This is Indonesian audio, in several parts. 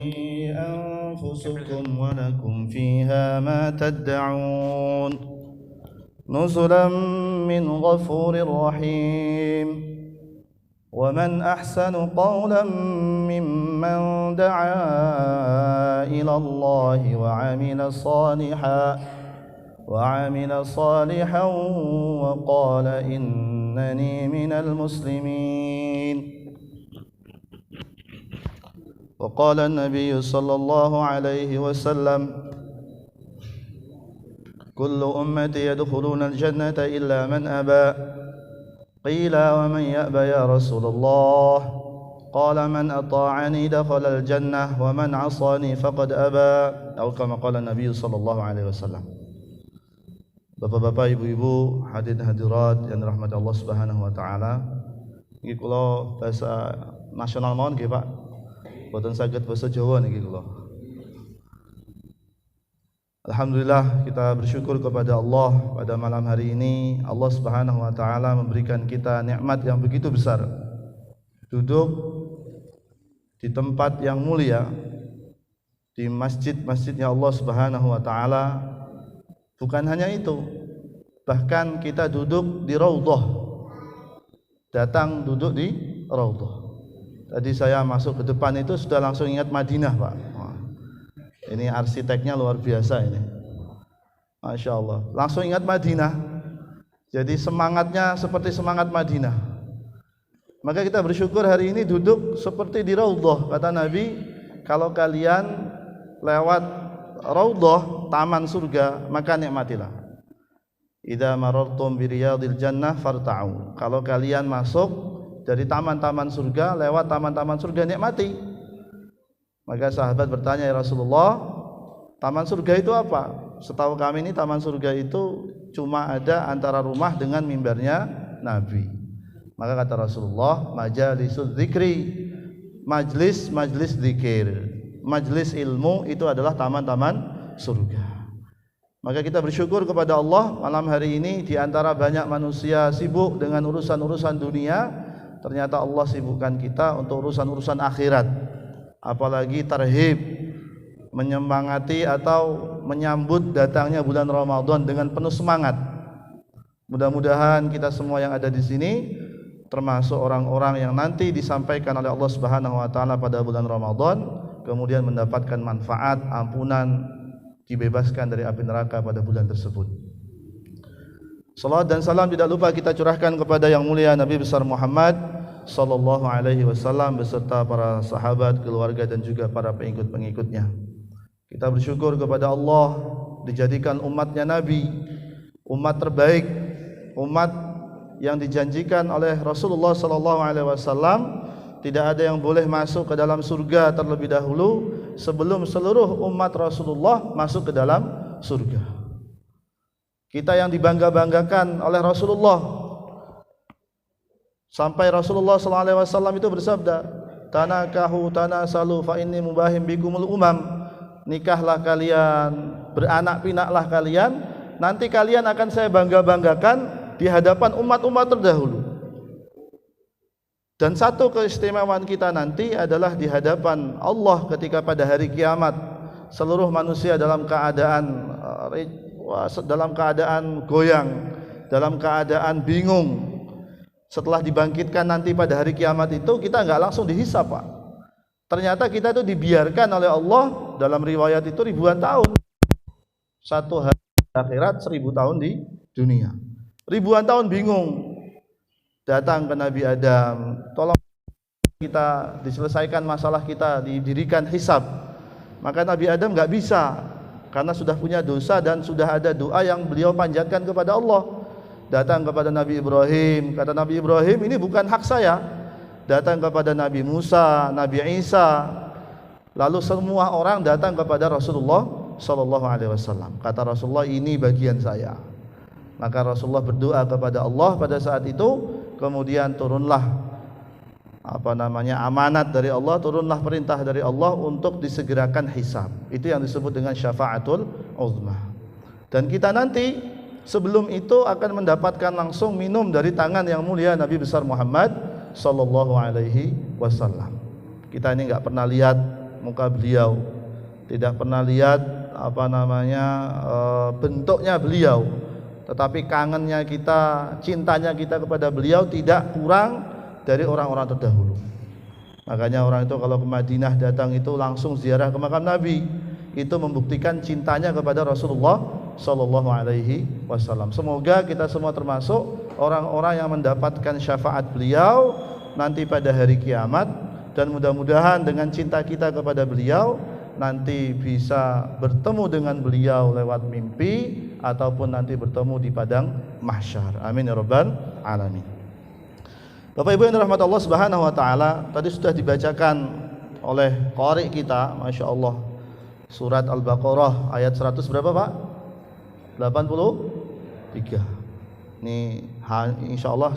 أنفسكم ولكم فيها ما تدعون نزلا من غفور رحيم ومن أحسن قولا ممن دعا إلى الله وعمل صالحا وقال إنني من المسلمين. وقال النبي صلى الله عليه وسلم كل أمتي يدخلون الجنة إلا من أبى قيل ومن يأبى يا رسول الله قال من أطاعني دخل الجنة ومن عصاني فقد أبى أو كما قال النبي صلى الله عليه وسلم. Bapak-bapak, ibu-ibu, hadirin hadirat yang dirahmati Allah Subhanahu wa taala. Niki kula bahasa nasional mawon nggih, Pak. Boten saged basa Jawa niki kula. Alhamdulillah, kita bersyukur kepada Allah pada malam hari ini. Allah Subhanahu wa taala memberikan kita nikmat yang begitu besar. Duduk di tempat yang mulia, di masjid-masjidnya Allah Subhanahu wa taala. Bukan hanya itu, bahkan kita duduk di raudhah. Datang duduk di raudhah. Tadi saya masuk ke depan itu sudah langsung ingat Madinah, Pak. Wah, ini arsiteknya luar biasa ini. Masya Allah. Langsung ingat Madinah. Jadi semangatnya seperti semangat Madinah. Maka kita bersyukur hari ini duduk seperti di raudhah. Kata Nabi, kalau kalian lewat raudhah, taman surga, maka nikmatilah. Idza marartum bi riyadil jannah farta'u. Kalau kalian masuk dari taman-taman surga, lewat taman-taman surga, nikmati. Maka sahabat bertanya, ya Rasulullah, taman surga itu apa? Setahu kami ini taman surga itu cuma ada antara rumah dengan mimbarnya Nabi. Maka kata Rasulullah, majalisuz dzikri, majlis zikir, majlis ilmu itu adalah taman-taman surga. Maka kita bersyukur kepada Allah malam hari ini, di antara banyak manusia sibuk dengan urusan-urusan dunia, ternyata Allah sibukkan kita untuk urusan-urusan akhirat. Apalagi tarhib, menyemangati atau menyambut datangnya bulan Ramadan dengan penuh semangat. Mudah-mudahan kita semua yang ada di sini termasuk orang-orang yang nanti disampaikan oleh Allah Subhanahu wa taala pada bulan Ramadan, kemudian mendapatkan manfaat, ampunan, dibebaskan dari api neraka pada bulan tersebut. Salawat dan salam tidak lupa kita curahkan kepada yang mulia Nabi besar Muhammad sallallahu alaihi wasallam beserta para sahabat, keluarga dan juga para pengikut-pengikutnya. Kita bersyukur kepada Allah dijadikan umatnya Nabi, umat terbaik, umat yang dijanjikan oleh Rasulullah sallallahu alaihi wasallam. Tidak ada yang boleh masuk ke dalam surga terlebih dahulu sebelum seluruh umat Rasulullah masuk ke dalam surga. Kita yang dibangga-banggakan oleh Rasulullah, sampai Rasulullah SAW itu bersabda, tanakahu tanasalu fa inni mubahim bikumul umam. Nikahlah kalian, beranak pinaklah kalian, nanti kalian akan saya bangga-banggakan di hadapan umat-umat terdahulu. Dan satu keistimewaan kita nanti adalah di hadapan Allah ketika pada hari kiamat seluruh manusia dalam keadaan goyang, dalam keadaan bingung. Setelah dibangkitkan nanti pada hari kiamat itu kita enggak langsung dihisab, Pak. Ternyata kita itu dibiarkan oleh Allah, dalam riwayat itu ribuan tahun. Satu hari akhirat, 1000 tahun di dunia. Ribuan tahun bingung. Datang ke Nabi Adam, tolong kita diselesaikan masalah kita, didirikan hisab. Maka Nabi Adam enggak bisa karena sudah punya dosa dan sudah ada doa yang beliau panjatkan kepada Allah. Datang kepada Nabi Ibrahim, kata Nabi Ibrahim, ini bukan hak saya. Datang kepada Nabi Musa, Nabi Isa, lalu semua orang datang kepada Rasulullah sallallahu alaihi wasallam. Kata Rasulullah, ini bagian saya. Maka Rasulullah berdoa kepada Allah pada saat itu. Kemudian turunlah amanat dari Allah, turunlah perintah dari Allah untuk disegerakan hisab. Itu yang disebut dengan syafaatul uzma. Dan kita nanti sebelum itu akan mendapatkan langsung minum dari tangan yang mulia Nabi besar Muhammad sallallahu alaihi wasallam. Kita ini enggak pernah lihat muka beliau, tidak pernah lihat bentuknya beliau, tetapi kangennya kita, cintanya kita kepada beliau tidak kurang dari orang-orang terdahulu. Makanya orang itu kalau ke Madinah datang itu langsung ziarah ke makam Nabi. Itu membuktikan cintanya kepada Rasulullah sallallahu alaihi wasallam. Semoga kita semua termasuk orang-orang yang mendapatkan syafaat beliau nanti pada hari kiamat, dan mudah-mudahan dengan cinta kita kepada beliau nanti bisa bertemu dengan beliau lewat mimpi ataupun nanti bertemu di padang mahsyar. Amin ya rabbal alamin. Bapak Ibu yang dirahmati Allah Subhanahu wa taala, tadi sudah dibacakan oleh qari kita, Masya Allah, surat Al-Baqarah ayat 100 berapa Pak? 83. Ini insyaallah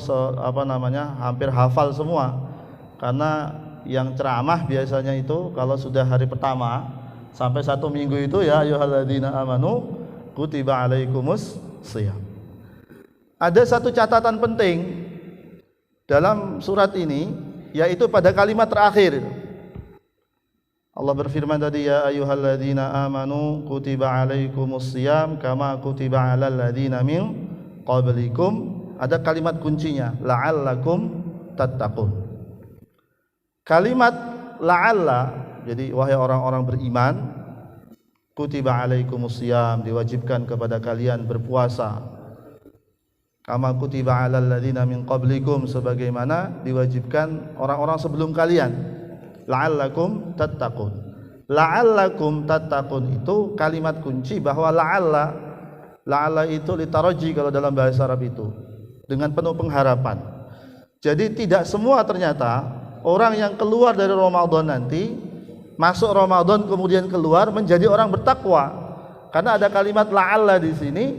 hampir hafal semua, karena yang ceramah biasanya itu kalau sudah hari pertama sampai 1 minggu itu ya ayyuhalladzina amanu kutiba alaikumus shiyam. Ada satu catatan penting dalam surat ini, yaitu pada kalimat terakhir. Allah berfirman tadi, ya ayyuhalladzina amanu kutiba alaikumus shiyam kama kutiba alal ladzina min qablikum. Ada kalimat kuncinya, la'allakum tattaqun. Kalimat la'alla, jadi wahai orang-orang beriman, kutiba alaikumus shiyam, diwajibkan kepada kalian berpuasa, kama kutiba alal ladzina min qablikum, sebagaimana diwajibkan orang-orang sebelum kalian, la'allakum tattaqun. La'allakum tattaqun itu kalimat kunci, bahwa la'alla itu litaraji kalau dalam bahasa Arab itu, dengan penuh pengharapan. Jadi tidak semua ternyata orang yang keluar dari Ramadan nanti, masuk Ramadan kemudian keluar menjadi orang bertakwa. Karena ada kalimat la'alla di sini,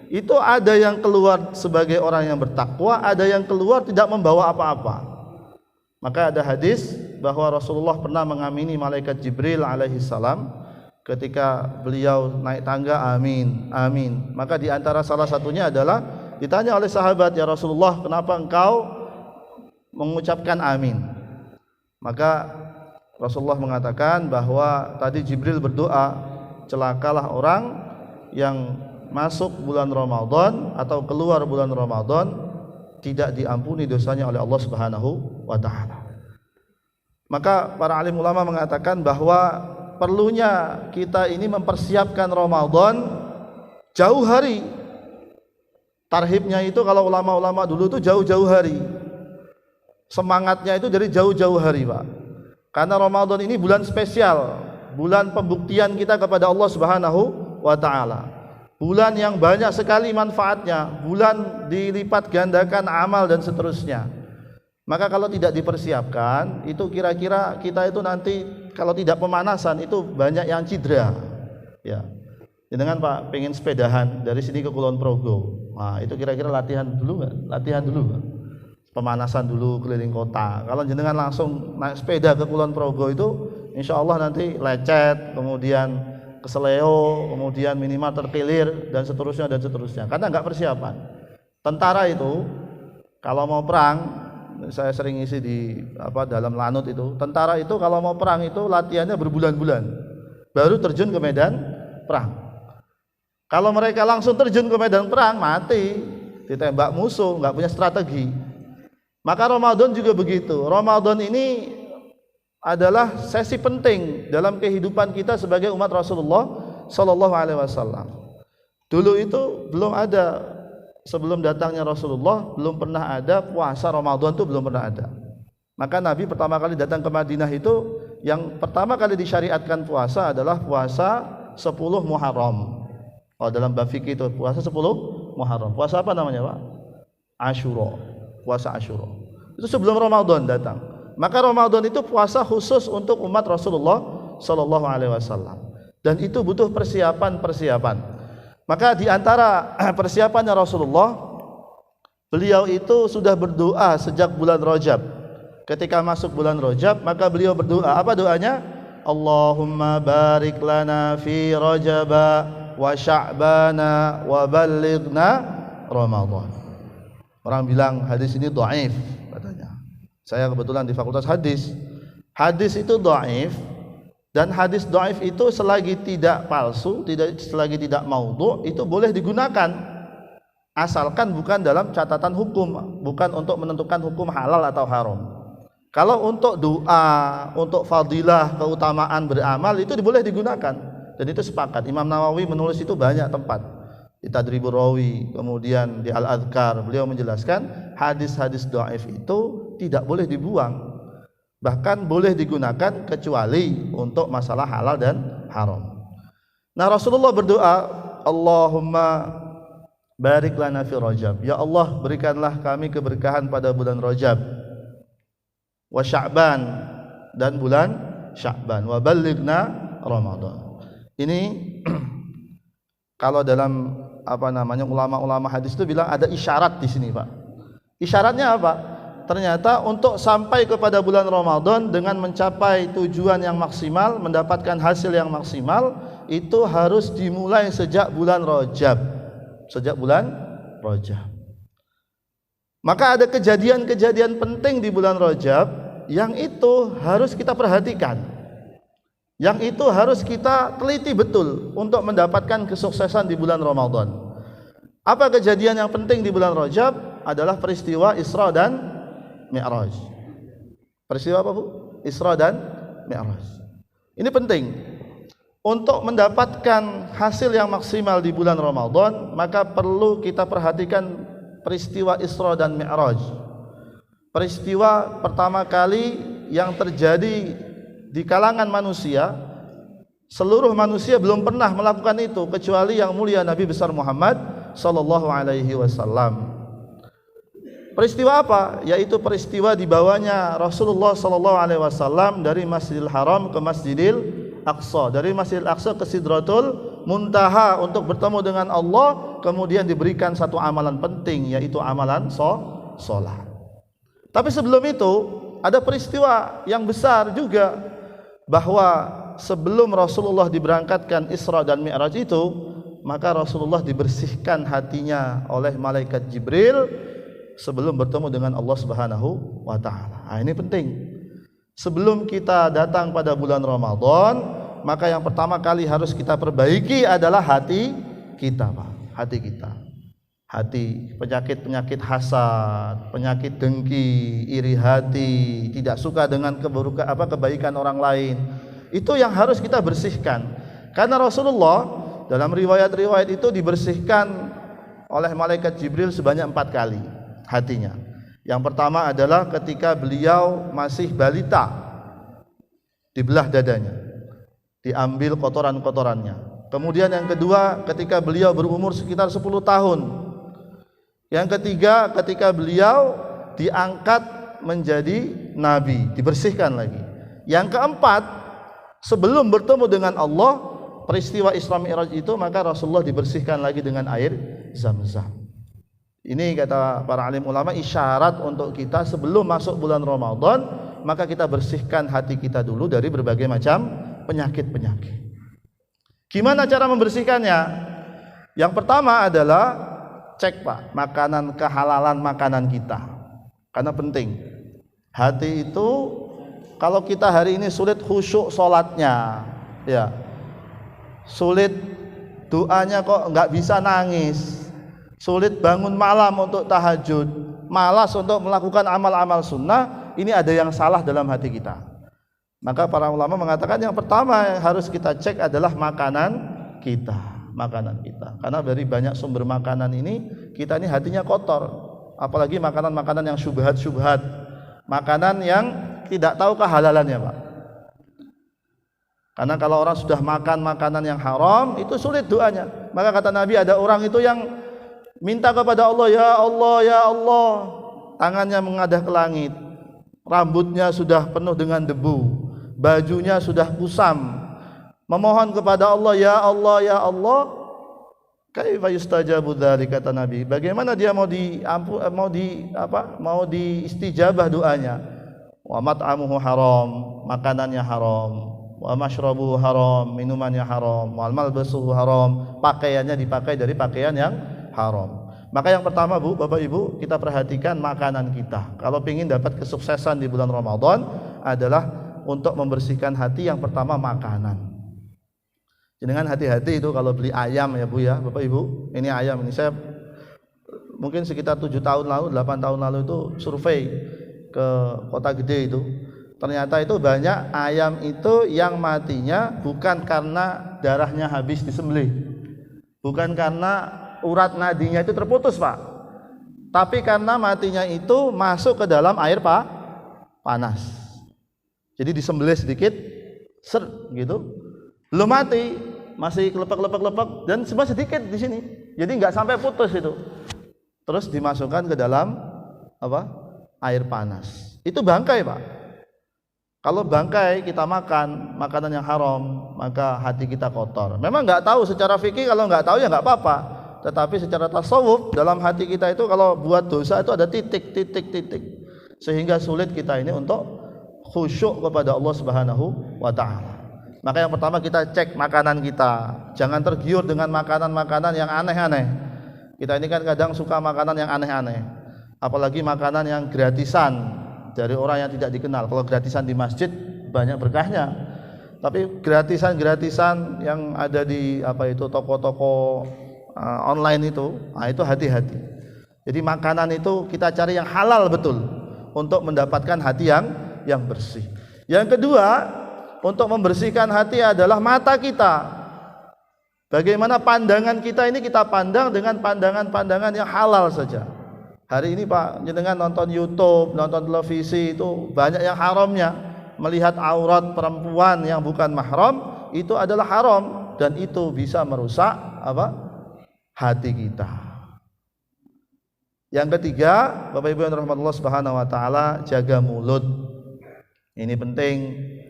itu ada yang keluar sebagai orang yang bertakwa, ada yang keluar tidak membawa apa-apa. Maka ada hadis bahwa Rasulullah pernah mengamini malaikat Jibril alaihi salam ketika beliau naik tangga, amin, amin. Maka di antara salah satunya adalah ditanya oleh sahabat, ya Rasulullah, kenapa engkau mengucapkan amin? Maka Rasulullah mengatakan bahwa tadi Jibril berdoa, celakalah orang yang masuk bulan Ramadan atau keluar bulan Ramadan tidak diampuni dosanya oleh Allah Subhanahu wa taala. Maka para alim ulama mengatakan bahwa perlunya kita ini mempersiapkan Ramadan jauh hari. Tarhibnya itu kalau ulama-ulama dulu itu jauh-jauh hari. Semangatnya itu dari jauh-jauh hari, Pak. Karena Ramadan ini bulan spesial, bulan pembuktian kita kepada Allah Subhanahu wa taala. Bulan yang banyak sekali manfaatnya, bulan dilipat gandakan amal dan seterusnya. Maka kalau tidak dipersiapkan, itu kira-kira kita itu nanti kalau tidak pemanasan itu banyak yang cedera. Ya. Dengan Pak pengen sepedahan dari sini ke Kulon Progo. Nah, itu kira-kira latihan dulu nggak? Latihan dulu nggak? Pemanasan dulu keliling kota. Kalau jenengan langsung naik sepeda ke Kulon Progo itu, insya Allah nanti lecet, kemudian keseleo, kemudian minimal terkilir dan seterusnya dan seterusnya. Karena nggak persiapan. Tentara itu kalau mau perang, saya sering isi di dalam lanut itu. Tentara itu kalau mau perang itu latihannya berbulan-bulan, baru terjun ke medan perang. Kalau mereka langsung terjun ke medan perang, mati, ditembak musuh, nggak punya strategi. Maka Ramadan juga begitu. Ramadan ini adalah sesi penting dalam kehidupan kita sebagai umat Rasulullah sallallahu alaihi wasallam. Dulu itu belum ada, sebelum datangnya Rasulullah belum pernah ada puasa Ramadan, itu belum pernah ada. Maka Nabi pertama kali datang ke Madinah itu yang pertama kali disyariatkan puasa adalah puasa 10 Muharram. Oh, dalam bab fikih itu puasa 10 Muharram. Puasa apa namanya, Pak? Asyura. Puasa Asyura. Itu sebelum Ramadan datang. Maka Ramadan itu puasa khusus untuk umat Rasulullah sallallahu alaihi wasallam. Dan itu butuh persiapan. Maka di antara persiapannya Rasulullah, beliau itu sudah berdoa sejak bulan Rajab. Ketika masuk bulan Rajab, maka beliau berdoa. Apa doanya? Allahumma barik lana fi Rajaba wa Sya'bana wa ballighna Ramadan. Orang bilang hadis ini dhaif katanya. Saya kebetulan di fakultas hadis. Hadis itu dhaif Dan hadis dhaif itu selagi tidak palsu, selagi tidak maudhu, itu boleh digunakan, asalkan bukan dalam catatan hukum, bukan untuk menentukan hukum halal atau haram. Kalau untuk doa, untuk fadilah, keutamaan beramal, itu boleh digunakan, dan itu sepakat. Imam Nawawi menulis itu banyak tempat, di Tadribur Rawi, kemudian di Al-Adhkar, beliau menjelaskan hadis-hadis dhaif itu tidak boleh dibuang, bahkan boleh digunakan kecuali untuk masalah halal dan haram. Nah, Rasulullah berdoa, Allahumma barik lana fi Rajab, ya Allah berikanlah kami keberkahan pada bulan Rajab, wa Sya'ban, dan bulan Sya'ban, wa ballighna Ramadan. Ini kalau dalam ulama-ulama hadis itu bilang ada isyarat di sini, Pak. Isyaratnya apa? Ternyata untuk sampai kepada bulan Ramadan dengan mencapai tujuan yang maksimal, mendapatkan hasil yang maksimal, itu harus dimulai sejak bulan Rajab. Sejak bulan Rajab. Maka ada kejadian-kejadian penting di bulan Rajab yang itu harus kita perhatikan, yang itu harus kita teliti betul untuk mendapatkan kesuksesan di bulan Ramadan. Apa kejadian yang penting di bulan Rajab? Adalah peristiwa Isra dan Mi'raj. Peristiwa apa, Bu? Isra dan Mi'raj. Ini penting. Untuk mendapatkan hasil yang maksimal di bulan Ramadan, maka perlu kita perhatikan peristiwa Isra dan Mi'raj. Peristiwa pertama kali yang terjadi di kalangan manusia. Seluruh manusia belum pernah melakukan itu kecuali yang mulia Nabi besar Muhammad sallallahu alaihi wasallam. Peristiwa apa? Yaitu peristiwa dibawanya Rasulullah sallallahu alaihi wasallam dari Masjidil Haram ke Masjidil Aqsa, dari Masjidil Aqsa ke Sidratul Muntaha untuk bertemu dengan Allah, kemudian diberikan satu amalan penting, yaitu amalan salat. Tapi sebelum itu ada peristiwa yang besar juga, bahwa sebelum Rasulullah diberangkatkan Isra dan Mi'raj itu, maka Rasulullah dibersihkan hatinya oleh malaikat Jibril sebelum bertemu dengan Allah Subhanahu wa taala. Nah, ini penting. Sebelum kita datang pada bulan Ramadan, maka yang pertama kali harus kita perbaiki adalah hati kita, Pak. Hati kita. Hati, penyakit-penyakit hasad, penyakit dengki, iri hati, tidak suka dengan kebaikan orang lain. Itu yang harus kita bersihkan. Karena Rasulullah dalam riwayat-riwayat itu dibersihkan oleh malaikat Jibril sebanyak 4 kali hatinya. Yang pertama adalah ketika beliau masih balita, dibelah dadanya, diambil kotoran-kotorannya. Kemudian yang kedua ketika beliau berumur sekitar 10 tahun. Yang ketiga ketika beliau diangkat menjadi nabi, dibersihkan lagi. Yang keempat, sebelum bertemu dengan Allah, peristiwa Isra Mi'raj itu, maka Rasulullah dibersihkan lagi dengan air Zam-Zam. Ini kata para alim ulama isyarat untuk kita sebelum masuk bulan Ramadan, maka kita bersihkan hati kita dulu dari berbagai macam penyakit-penyakit. Gimana cara membersihkannya? Yang pertama adalah cek, Pak, makanan, kehalalan makanan kita. Karena penting. Hati itu kalau kita hari ini sulit khusyuk sholatnya, ya, sulit doanya kok nggak bisa nangis, sulit bangun malam untuk tahajud, malas untuk melakukan amal-amal sunnah, ini ada yang salah dalam hati kita. Maka para ulama mengatakan yang pertama yang harus kita cek adalah makanan kita. Makanan kita, karena dari banyak sumber makanan ini kita ini hatinya kotor, apalagi makanan-makanan yang syubhat-syubhat, makanan yang tidak tahu kehalalannya, Pak. Karena kalau orang sudah makan makanan yang haram, itu sulit doanya. Maka kata Nabi, ada orang itu yang minta kepada Allah, ya Allah, ya Allah, tangannya mengadah ke langit, rambutnya sudah penuh dengan debu, bajunya sudah kusam, memohon kepada Allah, ya Allah, ya Allah. Kaifa yustajabu dzalik, kata Nabi. Bagaimana dia mau diistijabah doanya? Wa mat'amuhu haram, makanannya haram, wa mashrabuhu haram, minumannya haram, wal malbasuhu haram, pakaiannya dipakai dari pakaian yang haram. Maka yang pertama, Bu, Bapak Ibu, kita perhatikan makanan kita. Kalau ingin dapat kesuksesan di bulan Ramadan adalah untuk membersihkan hati yang pertama makanan. Dengan hati-hati itu kalau beli ayam ya Bu ya, Bapak Ibu, ini ayam ini saya mungkin sekitar 7 tahun lalu, 8 tahun lalu itu survei ke kota gede itu. Ternyata itu banyak ayam itu yang matinya bukan karena darahnya habis disembelih, bukan karena urat nadinya itu terputus Pak, tapi karena matinya itu masuk ke dalam air panas. Jadi disembelih sedikit, ser gitu, belum mati, masih kelepek dan cuma sedikit di sini, jadi nggak sampai putus itu. Terus dimasukkan ke dalam air panas. Itu bangkai Pak. Kalau bangkai kita makan makanan yang haram, maka hati kita kotor. Memang nggak tahu secara fikih, kalau nggak tahu ya nggak apa-apa. Tetapi secara tasawuf dalam hati kita itu kalau buat dosa itu ada titik, sehingga sulit kita ini untuk khusyuk kepada Allah Subhanahu wa Ta'ala. Maka yang pertama kita cek makanan kita, jangan tergiur dengan makanan-makanan yang aneh-aneh. Kita ini kan kadang suka makanan yang aneh-aneh, apalagi makanan yang gratisan dari orang yang tidak dikenal. Kalau gratisan di masjid banyak berkahnya, tapi gratisan yang ada di toko-toko online itu hati-hati. Jadi makanan itu kita cari yang halal betul untuk mendapatkan hati yang bersih. Yang kedua, untuk membersihkan hati adalah mata kita. Bagaimana pandangan kita ini kita pandang dengan pandangan-pandangan yang halal saja. Hari ini Pak, jenengan nonton YouTube, nonton televisi itu banyak yang haramnya. Melihat aurat perempuan yang bukan mahram itu adalah haram dan itu bisa merusak hati kita. Yang ketiga, Bapak Ibu yang dirahmati Allah Subhanahu wa Ta'ala, jaga mulut. Ini penting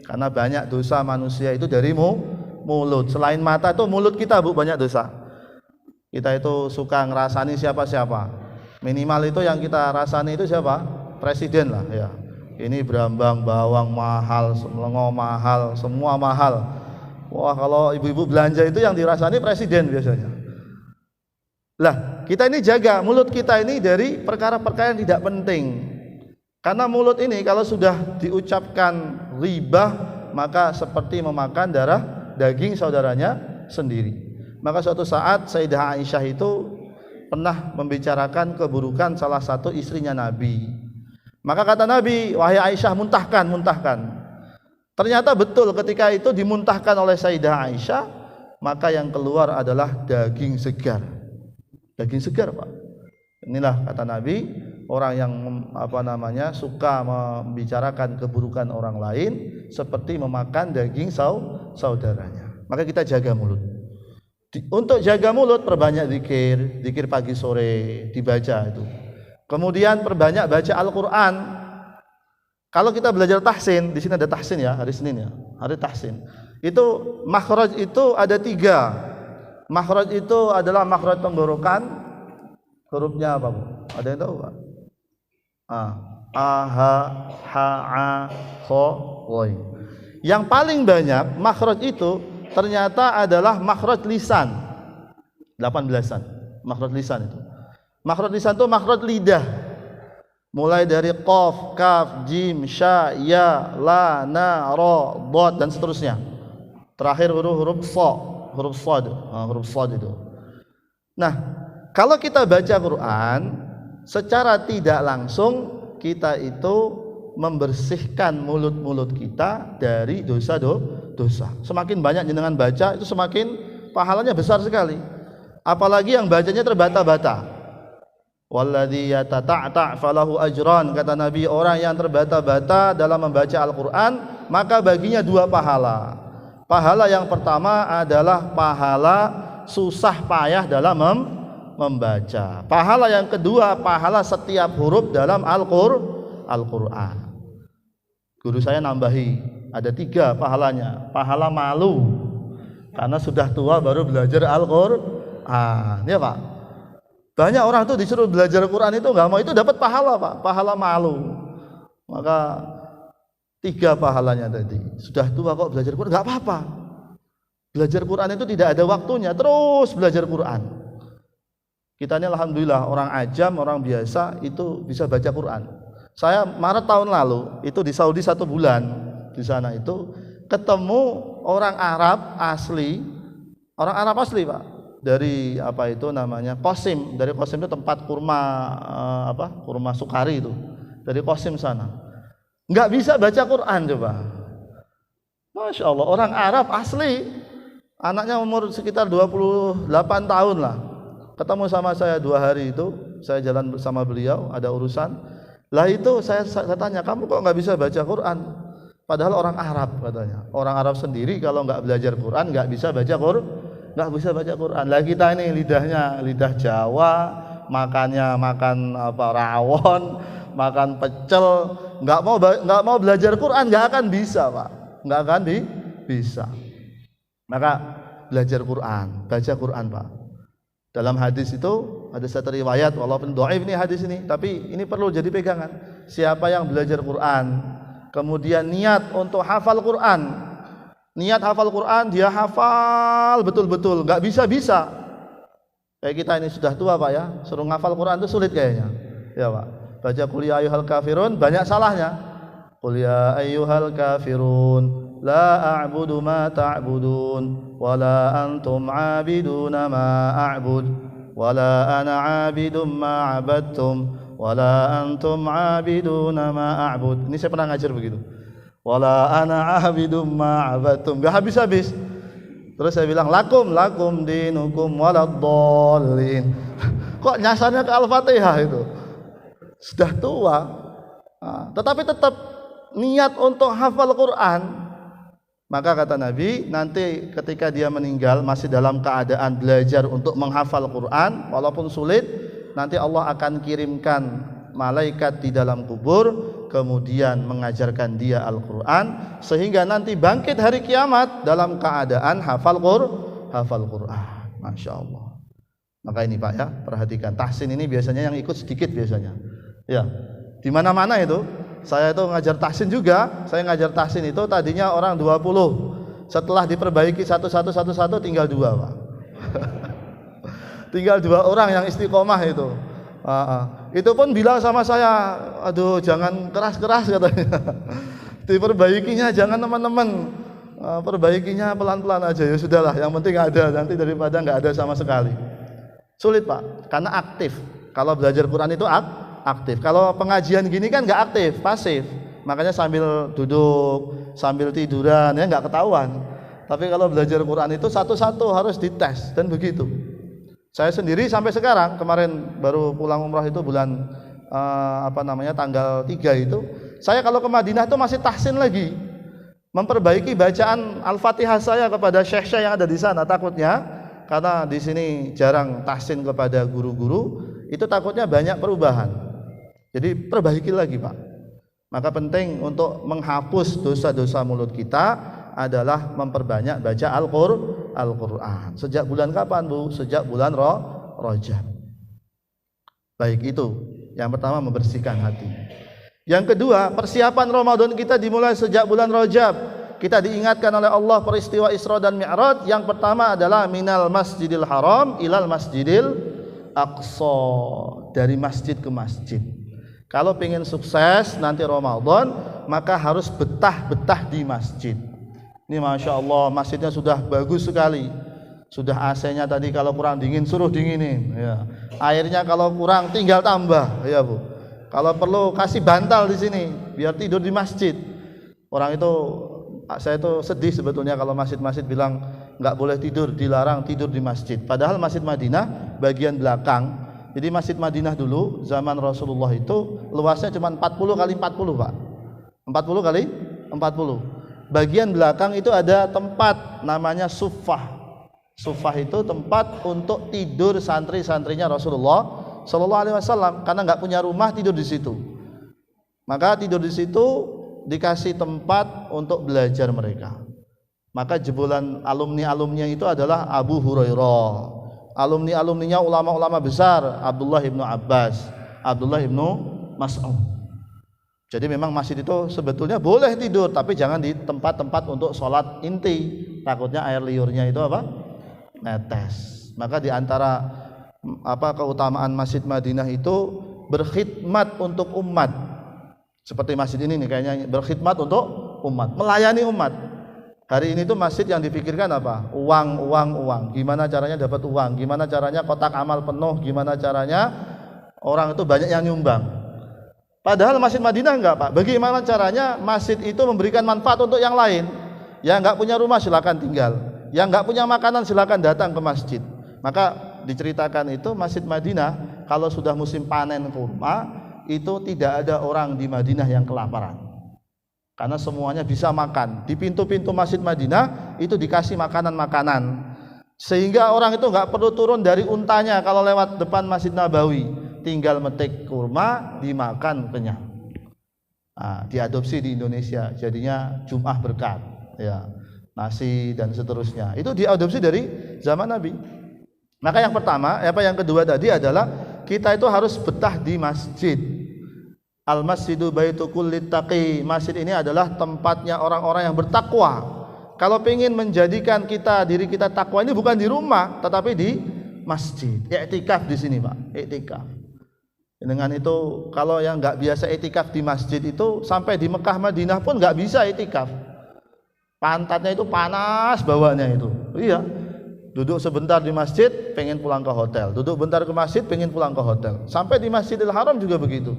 karena banyak dosa manusia itu dari mulut. Selain mata itu mulut kita Bu banyak dosa. Kita itu suka ngerasani siapa-siapa. Minimal itu yang kita rasani itu siapa? Presiden lah ya. Ini berambang bawang mahal, lengo mahal, semua mahal. Wah, kalau ibu-ibu belanja itu yang dirasani presiden biasanya. Lah, kita ini jaga mulut kita ini dari perkara-perkara yang tidak penting. Karena mulut ini kalau sudah diucapkan ribah, maka seperti memakan darah daging saudaranya sendiri. Maka suatu saat Sayyidah Aisyah itu pernah membicarakan keburukan salah satu istrinya Nabi. Maka kata Nabi, wahai Aisyah, muntahkan. Ternyata betul ketika itu dimuntahkan oleh Sayyidah Aisyah, maka yang keluar adalah daging segar. Daging segar Pak. Inilah kata Nabi, orang yang suka membicarakan keburukan orang lain seperti memakan daging saudaranya. Maka kita jaga mulut. Untuk jaga mulut perbanyak zikir pagi sore dibaca itu. Kemudian perbanyak baca Al-Qur'an. Kalau kita belajar tahsin, di sini ada tahsin ya, hari Senin ya, hari tahsin. Itu makhraj itu ada 3. Makhraj itu adalah makhraj tenggorokan. Hurufnya apa Bu? Ada yang tahu Pak? A, ha, a, kho, woi. Yang paling banyak makhraj itu ternyata adalah makhraj lisan. 18-an makhraj lisan itu. Makhraj lisan itu makhraj lidah. Mulai dari qaf, kaf, jim, sya, ya, la, na, ra, dad dan seterusnya. Terakhir huruf sad itu. Nah, kalau kita baca Quran secara tidak langsung kita itu membersihkan mulut-mulut kita dari dosa. Semakin banyak jenengan baca itu semakin pahalanya besar sekali. Apalagi yang bacanya terbata-bata. Walladzi yatata'ta falahu ajran, kata Nabi, orang yang terbata-bata dalam membaca Al-Qur'an maka baginya 2 pahala. Pahala yang pertama adalah pahala susah payah dalam membaca. Pahala yang kedua, pahala setiap huruf dalam Al-Qur'an. Guru saya nambahi, ada 3 pahalanya. Pahala malu karena sudah tua baru belajar Al-Qur'an. Ya Pak. Banyak orang tuh disuruh belajar Quran itu nggak mau, itu dapat pahala Pak, pahala malu. Maka 3 pahalanya tadi. Sudah tua kok belajar Quran, nggak apa-apa. Belajar Quran itu tidak ada waktunya, terus belajar Quran. Kita ini alhamdulillah orang ajam, orang biasa itu bisa baca Quran. Saya Maret tahun lalu itu di Saudi 1 bulan di sana itu ketemu orang Arab asli Pak, dari apa itu namanya Qasim. Dari Qasim itu tempat kurma kurma sukari itu, dari Qasim sana. Nggak bisa baca Quran coba. Masya Allah, orang Arab asli, anaknya umur sekitar 28 tahun lah, ketemu sama saya 2 hari itu, saya jalan bersama beliau, ada urusan. Lah itu saya tanya, kamu kok nggak bisa baca Quran? Padahal orang Arab katanya. Orang Arab sendiri kalau nggak belajar Quran nggak bisa baca Quran. Lah kita ini lidahnya lidah Jawa, makannya makan rawon, makan pecel, nggak mau belajar Quran nggak akan bisa Pak, nggak akan bisa. Maka belajar Quran, baca Quran Pak. Dalam hadis itu ada satu riwayat, walaupun dhaif ini hadis ini, tapi ini perlu jadi pegangan. Siapa yang belajar Quran, kemudian niat untuk hafal Quran, dia hafal betul-betul, nggak bisa. Kayak kita ini sudah tua Pak ya, suruh ngafal Quran itu sulit kayaknya, ya Pak. Baca qul ya ayyuhal kafirun banyak salahnya. Qul ya ayyuhal kafirun la a'budu ma ta'budun wa la antum 'abiduna ma a'bud wa la ana 'abidum ma 'abadtum wa la antum 'abiduna ma a'bud. Ini saya pernah ngajar begitu. Wa la ana 'abidum ma 'abadtum. Enggak habis-habis. Terus saya bilang lakum dinukum waladdallin. Kok nyasarnya ke Al-Fatihah itu? Sudah tua. Tetapi tetap niat untuk hafal Quran. Maka kata Nabi, nanti ketika dia meninggal masih dalam keadaan belajar untuk menghafal Quran, walaupun sulit, nanti Allah akan kirimkan malaikat di dalam kubur, kemudian mengajarkan dia Al-Quran, sehingga nanti bangkit hari kiamat dalam keadaan hafal Quran. Masya Allah. Maka ini Pak ya, perhatikan, tahsin ini biasanya yang ikut sedikit biasanya. Ya, di mana-mana itu. Saya itu ngajar tahsin juga. Saya ngajar tahsin itu tadinya orang 20. Setelah diperbaiki satu tinggal 2 Pak. Tinggal 2 orang yang istiqomah itu. Itu pun bilang sama saya, aduh jangan keras-keras katanya. Diperbaikinya jangan teman-teman, perbaikinya pelan-pelan aja. Ya sudahlah, yang penting ada, nanti daripada nggak ada sama sekali. Sulit Pak, karena aktif. Kalau belajar Quran itu aktif. Kalau pengajian gini kan nggak aktif, pasif. Makanya sambil duduk, sambil tiduran ya nggak ketahuan. Tapi kalau belajar Quran itu satu-satu harus dites dan begitu. Saya sendiri sampai sekarang, kemarin baru pulang umrah itu bulan tanggal 3 itu. Saya kalau ke Madinah itu masih tahsin lagi, memperbaiki bacaan Al-Fatihah saya kepada syekh-syekh yang ada di sana. Takutnya karena di sini jarang tahsin kepada guru-guru, itu takutnya banyak perubahan. Jadi perbaiki lagi Pak. Maka penting untuk menghapus dosa-dosa mulut kita adalah memperbanyak baca Al-Quran. Sejak bulan kapan Bu? Sejak bulan Rajab. Baik, itu yang pertama, membersihkan hati. Yang kedua, persiapan Ramadan kita dimulai sejak bulan Rajab. Kita diingatkan oleh Allah peristiwa Isra dan Mi'raj. Yang pertama adalah minal masjidil haram ilal masjidil aqsa, dari masjid ke masjid. Kalau pengen sukses nanti Ramadan, maka harus betah di masjid. Ini Masya Allah, masjidnya sudah bagus sekali. Sudah AC-nya tadi kalau kurang dingin suruh dinginin ya. Airnya kalau kurang tinggal tambah ya Bu. Kalau perlu kasih bantal di sini biar tidur di masjid. Orang itu, saya itu sedih sebetulnya kalau masjid-masjid bilang nggak boleh tidur, dilarang tidur di masjid. Padahal Masjid Madinah bagian belakang. Jadi Masjid Madinah dulu zaman Rasulullah itu luasnya cuma 40 kali 40 Pak. 40 kali 40. Bagian belakang itu ada tempat namanya suffah. Suffah itu tempat untuk tidur santri-santrinya Rasulullah Sallallahu Alaihi Wasallam, karena nggak punya rumah tidur di situ. Maka tidur di situ dikasih tempat untuk belajar mereka. Maka jebolan alumni-alumninya itu adalah Abu Hurairah. Alumni-alumninya ulama-ulama besar, Abdullah ibnu Abbas, Abdullah ibnu Mas'ud. Jadi memang masjid itu sebetulnya boleh tidur, tapi jangan di tempat-tempat untuk sholat inti. Takutnya air liurnya itu netes. Maka di antara keutamaan Masjid Madinah itu berkhidmat untuk umat. Seperti masjid ini nih kayaknya berkhidmat untuk umat, melayani umat. Hari ini tuh masjid yang dipikirkan apa? Uang. Gimana caranya dapat uang? Gimana caranya kotak amal penuh? Gimana caranya orang itu banyak yang nyumbang? Padahal Masjid Madinah enggak, Pak. Bagaimana caranya masjid itu memberikan manfaat untuk yang lain? Yang enggak punya rumah silakan tinggal. Yang enggak punya makanan silakan datang ke masjid. Maka diceritakan itu Masjid Madinah kalau sudah musim panen kurma itu tidak ada orang di Madinah yang kelaparan. Karena semuanya bisa makan. Di pintu-pintu Masjid Madinah itu dikasih makanan-makanan. Sehingga orang itu enggak perlu turun dari untanya kalau lewat depan Masjid Nabawi. Tinggal metik kurma, dimakan kenyang. Nah, diadopsi di Indonesia. Jadinya Jum'ah berkat. Ya, nasi dan seterusnya. Itu diadopsi dari zaman Nabi. Maka yang pertama, yang kedua tadi adalah kita itu harus betah di masjid. Al-masjidu baitu kullit taqi. Masjid ini adalah tempatnya orang-orang yang bertakwa. Kalau ingin menjadikan diri kita takwa ini bukan di rumah, tetapi di masjid. I'tikaf di sini, Pak. I'tikaf. Dengan itu kalau yang enggak biasa i'tikaf di masjid itu sampai di Mekah Madinah pun enggak bisa i'tikaf. Pantatnya itu panas bawahnya itu. Iya. Duduk sebentar di masjid, pengen pulang ke hotel. Duduk bentar ke masjid, pengen pulang ke hotel. Sampai di Masjidil Haram juga begitu.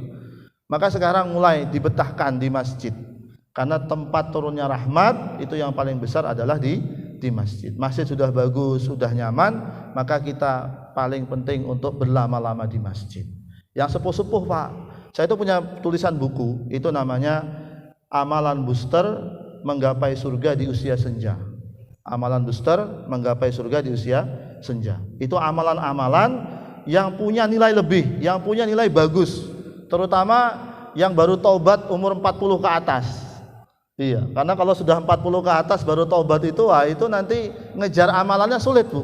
Maka sekarang mulai dibetahkan di masjid. Karena tempat turunnya rahmat itu yang paling besar adalah di masjid. Masjid sudah bagus, sudah nyaman, maka kita paling penting untuk berlama-lama di masjid. Yang sepuh-sepuh, Pak, saya itu punya tulisan buku, itu namanya Amalan Booster Menggapai Surga di Usia Senja. Amalan booster menggapai surga di usia senja. Itu amalan-amalan yang punya nilai lebih, yang punya nilai bagus, terutama yang baru taubat umur 40 ke atas. Iya, karena kalau sudah 40 ke atas baru taubat itu, itu nanti ngejar amalannya sulit, Bu.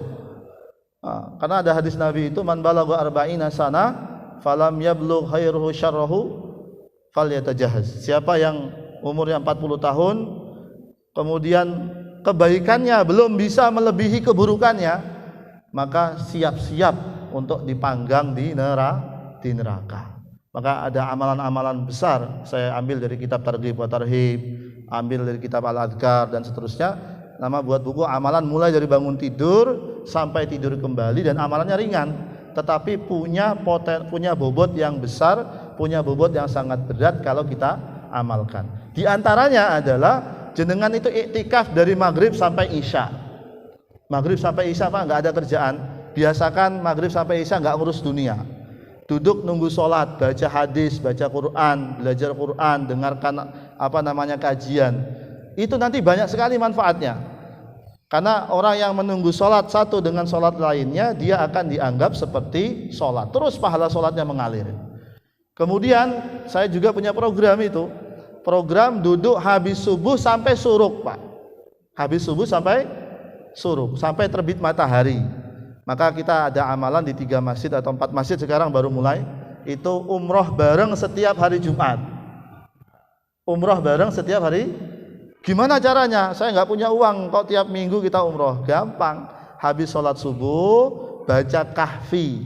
Karena ada hadis Nabi itu, man balagha arba'ina sana falam yablugh khairuhu syarruhu falyatajahaz. Siapa yang umurnya 40 tahun kemudian kebaikannya belum bisa melebihi keburukannya, maka siap-siap untuk dipanggang di neraka. Maka ada amalan-amalan besar saya ambil dari kitab Targhib wa Tarhib, ambil dari kitab Al-Adhkar dan seterusnya. Nama buat buku amalan mulai dari bangun tidur sampai tidur kembali, dan amalannya ringan tetapi punya bobot yang besar, punya bobot yang sangat berat kalau kita amalkan. Di antaranya adalah jenengan itu iktikaf dari maghrib sampai isya. Maghrib sampai isya, Pak, nggak ada kerjaan. Biasakan maghrib sampai isya nggak ngurus dunia. Duduk nunggu sholat, baca hadis, baca Quran, belajar Quran, dengarkan kajian. Itu nanti banyak sekali manfaatnya. Karena orang yang menunggu sholat satu dengan sholat lainnya, dia akan dianggap seperti sholat. Terus pahala sholatnya mengalir. Kemudian saya juga punya program itu. Program duduk habis subuh sampai suruk, Pak. Habis subuh sampai suruk, sampai terbit matahari. Maka kita ada amalan di 3 masjid atau 4 masjid sekarang baru mulai. Itu umroh bareng setiap hari Jumat. Umroh bareng setiap hari. Gimana caranya? Saya nggak punya uang kok tiap minggu kita umroh. Gampang. Habis sholat subuh baca kahfi.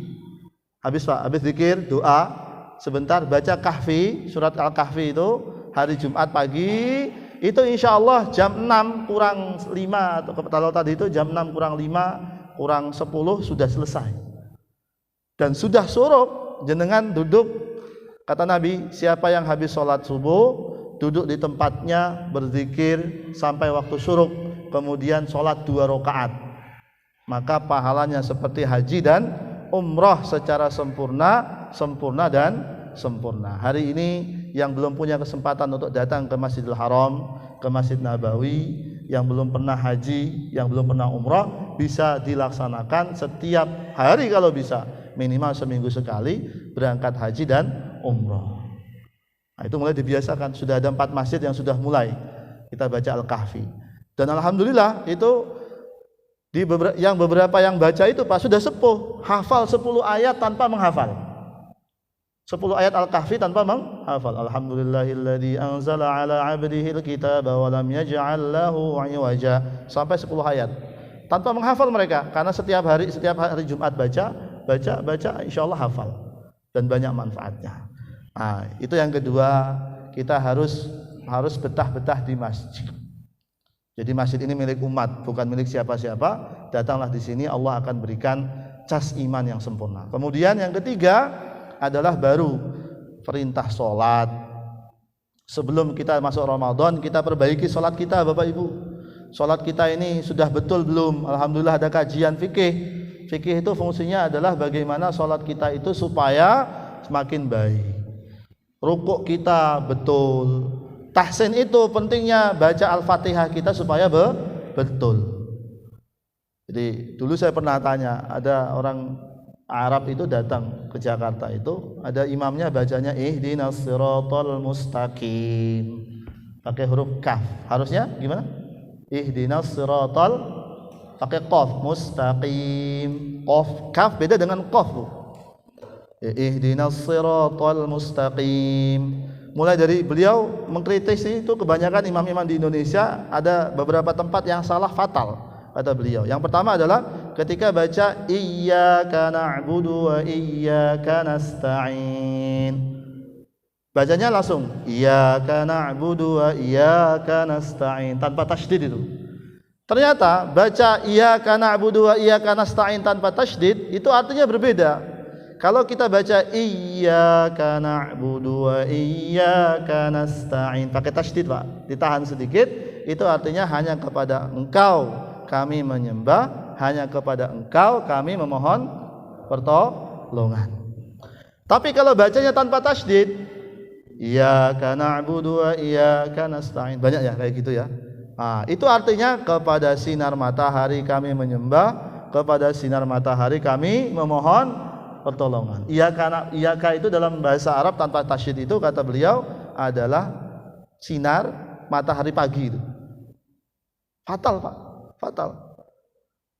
Habis, Pak, habis zikir, doa, sebentar baca kahfi, surat Al-Kahfi itu hari Jumat pagi. Itu insya Allah jam 6 kurang 5, atau kalau tadi itu jam 6 kurang 5 kurang 10 sudah selesai. Dan sudah suruk, jenengan duduk, kata Nabi, siapa yang habis sholat subuh duduk di tempatnya berzikir sampai waktu suruk, kemudian sholat 2 rakaat, maka pahalanya seperti haji dan umrah secara sempurna dan sempurna. Hari ini yang belum punya kesempatan untuk datang ke Masjidil Haram, ke Masjid Nabawi, yang belum pernah haji, yang belum pernah umrah, bisa dilaksanakan setiap hari kalau bisa, minimal seminggu sekali berangkat haji dan umrah. Nah, itu mulai dibiasakan. Sudah ada 4 masjid yang sudah mulai kita baca Al-Kahfi. Dan alhamdulillah itu beberapa yang baca itu, Pak, sudah sepuh, hafal 10 ayat tanpa menghafal. 10 ayat Al-Kahfi tanpa menghafal. Alhamdulillahilladzi anzala ala 'abdihil kitaba wa lam yaj'al lahu 'iwaja. Sampai 10 ayat. Tanpa menghafal mereka, karena setiap hari Jumat baca insyaallah hafal dan banyak manfaatnya. Nah, itu yang kedua, kita harus harus betah-betah di masjid. Jadi masjid ini milik umat, bukan milik siapa-siapa. Datanglah di sini, Allah akan berikan cas iman yang sempurna. Kemudian yang ketiga adalah baru perintah sholat. Sebelum kita masuk Ramadan, kita perbaiki sholat kita, Bapak Ibu. Sholat kita ini sudah betul belum? Alhamdulillah ada kajian fikih. Fikih itu fungsinya adalah bagaimana sholat kita itu supaya semakin baik. Rukuk kita betul. Tahsin itu pentingnya baca Al-Fatihah kita supaya betul. Jadi dulu saya pernah tanya, ada orang Arab itu datang ke Jakarta itu, ada imamnya bacanya ihdinas siratal mustaqim. Pakai huruf kaf. Harusnya gimana? Ihdinas siratal pakai qaf, mustaqim. Qaf, kaf beda dengan qaf, Bu. Ihdinas siratal mustaqim. Mulai dari beliau mengkritik itu kebanyakan imam-imam di Indonesia, ada beberapa tempat yang salah fatal kata beliau. Yang pertama adalah ketika baca iyyaka na'budu wa iyyaka nasta'in. Bacanya langsung iyyaka na'budu wa iyyaka nasta'in tanpa tasydid itu. Ternyata baca iyyaka na'budu wa iyyaka nasta'in tanpa tasydid itu artinya berbeda. Kalau kita baca iyyaka na'budu wa iyyaka nasta'in pakai tasydid, Pak, ditahan sedikit, itu artinya hanya kepada Engkau kami menyembah, hanya kepada Engkau kami memohon pertolongan. Tapi kalau bacanya tanpa tasydid, iyyaka na'budu wa iyyaka nasta'in, banyak ya kayak gitu ya. Nah, itu artinya kepada sinar matahari kami menyembah, kepada sinar matahari kami memohon pertolongan. Iyaka itu dalam bahasa Arab tanpa tasydid itu kata beliau adalah sinar matahari pagi itu. Fatal, Pak, fatal.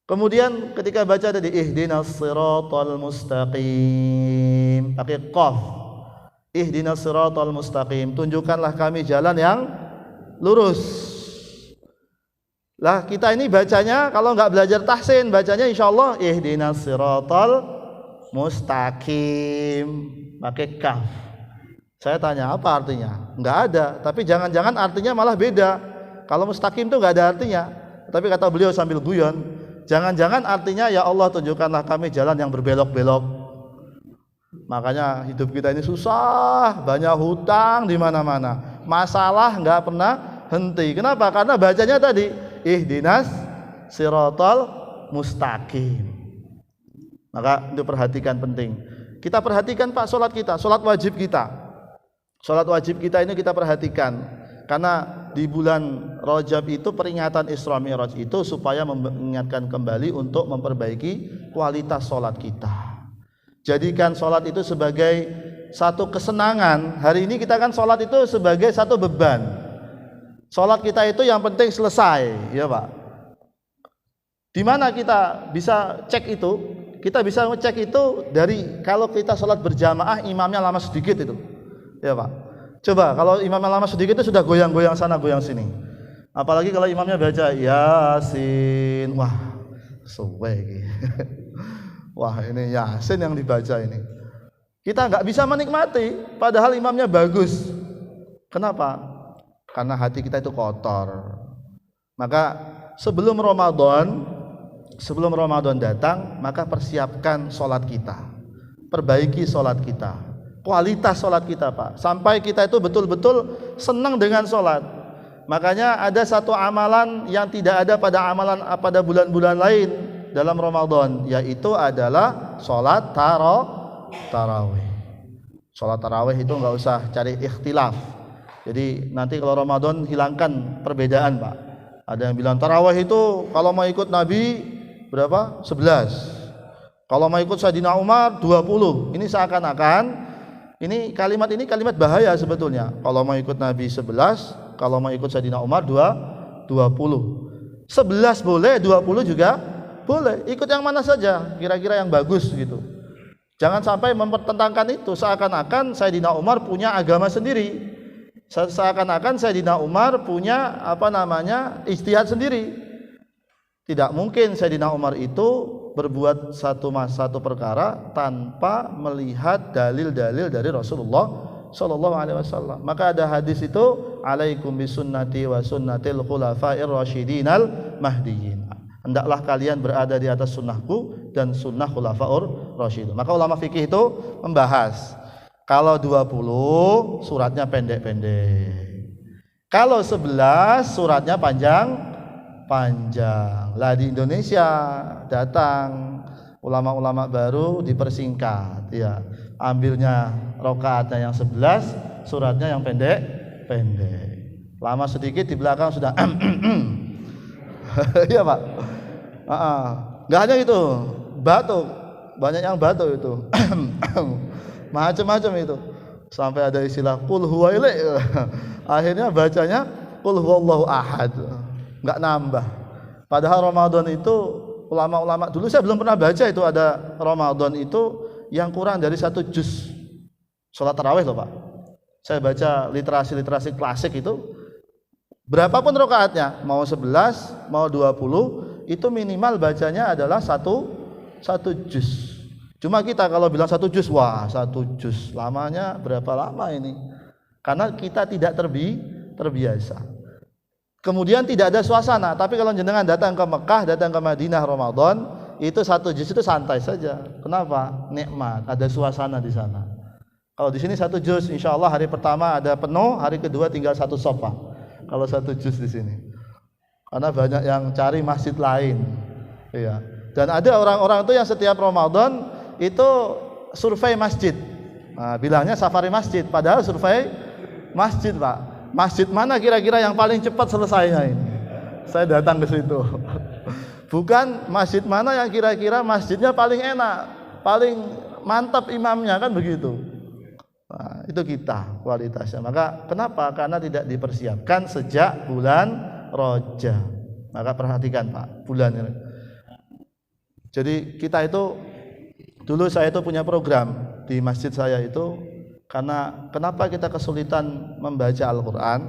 Kemudian ketika baca tadi ihdinas siratal mustaqim pakai qaf. Ihdinas siratal mustaqim, tunjukkanlah kami jalan yang lurus. Lah kita ini bacanya kalau enggak belajar tahsin, bacanya insyaallah ihdinas siratal mustaqim pakai kaf. Saya tanya apa artinya? Enggak ada, tapi jangan-jangan artinya malah beda. Kalau mustaqim itu enggak ada artinya. Tapi kata beliau sambil guyon, jangan-jangan artinya ya Allah tunjukkanlah kami jalan yang berbelok-belok. Makanya hidup kita ini susah, banyak hutang di mana-mana. Masalah enggak pernah henti. Kenapa? Karena bacanya tadi ihdinas siratal mustaqim. Maka itu perhatikan, penting. Kita perhatikan, Pak, sholat kita, sholat wajib kita. Sholat wajib kita ini kita perhatikan. Karena di bulan Rajab itu peringatan Isra Mi'raj itu supaya mengingatkan kembali untuk memperbaiki kualitas sholat kita. Jadikan sholat itu sebagai satu kesenangan. Hari ini kita kan sholat itu sebagai satu beban. Sholat kita itu yang penting selesai, ya Pak. Di mana kita bisa cek itu? Kita bisa ngecek itu dari kalau kita sholat berjamaah imamnya lama sedikit itu, ya Pak. Coba kalau imamnya lama sedikit itu sudah goyang-goyang sana goyang sini. Apalagi kalau imamnya baca Yasin, wah, suwe. Wah ini Yasin yang dibaca ini. Kita nggak bisa menikmati, padahal imamnya bagus. Kenapa? Karena hati kita itu kotor. Maka sebelum Ramadan datang, maka persiapkan sholat kita, perbaiki sholat kita, kualitas sholat kita, Pak, sampai kita itu betul-betul senang dengan sholat. Makanya ada satu amalan yang tidak ada pada bulan-bulan lain dalam Ramadan, yaitu adalah sholat tarawih. Sholat tarawih itu nggak usah cari ikhtilaf. Jadi nanti kalau Ramadan hilangkan perbedaan, Pak. Ada yang bilang tarawih itu kalau mau ikut Nabi berapa? 11. Kalau mau ikut Sayyidina Umar 20. Ini seakan-akan ini kalimat bahaya sebetulnya. Kalau mau ikut Nabi 11, kalau mau ikut Sayyidina Umar 20. 11 boleh, 20 juga boleh. Ikut yang mana saja, kira-kira yang bagus gitu. Jangan sampai mempertentangkan itu, seakan-akan Sayyidina Umar punya agama sendiri. Seakan-akan Sayyidina Umar punya ijtihad sendiri. Tidak mungkin Sayyidina Umar itu berbuat satu perkara tanpa melihat dalil-dalil dari Rasulullah Shallallahu Alaihi Wasallam. Maka ada hadis itu, alaikum bisunnati wa sunnatil khulafa'ir rasyidinal mahdiyyin. Hendaklah kalian berada di atas sunnahku dan sunnah khulafaur rasyidun. Maka ulama fikih itu membahas kalau 20 suratnya pendek-pendek. Kalau 11 suratnya panjang. Lah di Indonesia datang ulama-ulama baru dipersingkat ya. Ambilnya rakaatnya yang 11, suratnya yang pendek. Lama sedikit di belakang sudah iya Pak. Enggak hanya itu, batuk. Banyak yang batuk itu. Macam-macam itu. Sampai ada istilah qul huwa ilai. Akhirnya bacanya qul huwallahu ahad. Enggak nambah. Padahal Ramadan itu ulama-ulama dulu saya belum pernah baca itu ada Ramadan itu yang kurang dari 1 juz sholat tarawih loh Pak. Saya baca literasi klasik itu berapapun rakaatnya, mau 11, mau 20, itu minimal bacanya adalah satu juz. Cuma kita kalau bilang 1 juz, wah 1 juz lamanya berapa lama ini? Karena kita tidak terbiasa. Kemudian tidak ada suasana. Tapi kalau jenengan datang ke Mekah, datang ke Madinah Ramadan, itu 1 juz itu santai saja. Kenapa? Nikmat, ada suasana di sana. Kalau di sini 1 juz, insya Allah hari pertama ada penuh, hari kedua tinggal 1 sofa. Kalau 1 juz di sini, karena banyak yang cari masjid lain, ya. Dan ada orang-orang itu yang setiap Ramadan itu survei masjid, nah, bilangnya safari masjid, padahal survei masjid Pak. Masjid mana kira-kira yang paling cepat selesainya ini? Saya datang ke situ. Bukan masjid mana yang kira-kira masjidnya paling enak, paling mantap imamnya, kan begitu. Nah, itu kita kualitasnya. Maka kenapa? Karena tidak dipersiapkan sejak bulan Rajab. Maka perhatikan Pak, bulan ini. Jadi kita itu dulu saya itu punya program di masjid saya itu, karena kenapa kita kesulitan membaca Al-Qur'an?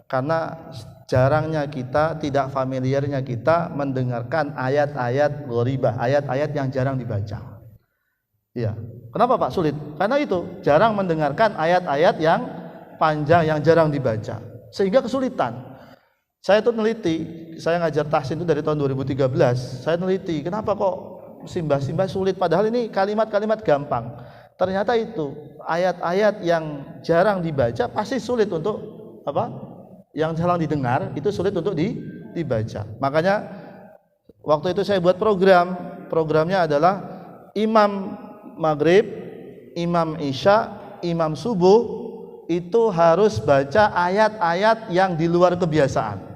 Karena jarangnya kita, tidak familiarnya kita mendengarkan ayat-ayat gharibah, ayat-ayat yang jarang dibaca. Iya. Kenapa Pak sulit? Karena itu jarang mendengarkan ayat-ayat yang panjang yang jarang dibaca, sehingga kesulitan. Saya itu neliti, saya ngajar tahsin itu dari tahun 2013. Saya neliti, kenapa kok simbah-simbah sulit? Padahal ini kalimat-kalimat gampang. Ternyata itu ayat-ayat yang jarang dibaca pasti sulit untuk apa? Yang jarang didengar itu sulit untuk dibaca. Makanya waktu itu saya buat programnya adalah imam maghrib, imam isya, imam subuh itu harus baca ayat-ayat yang di luar kebiasaan.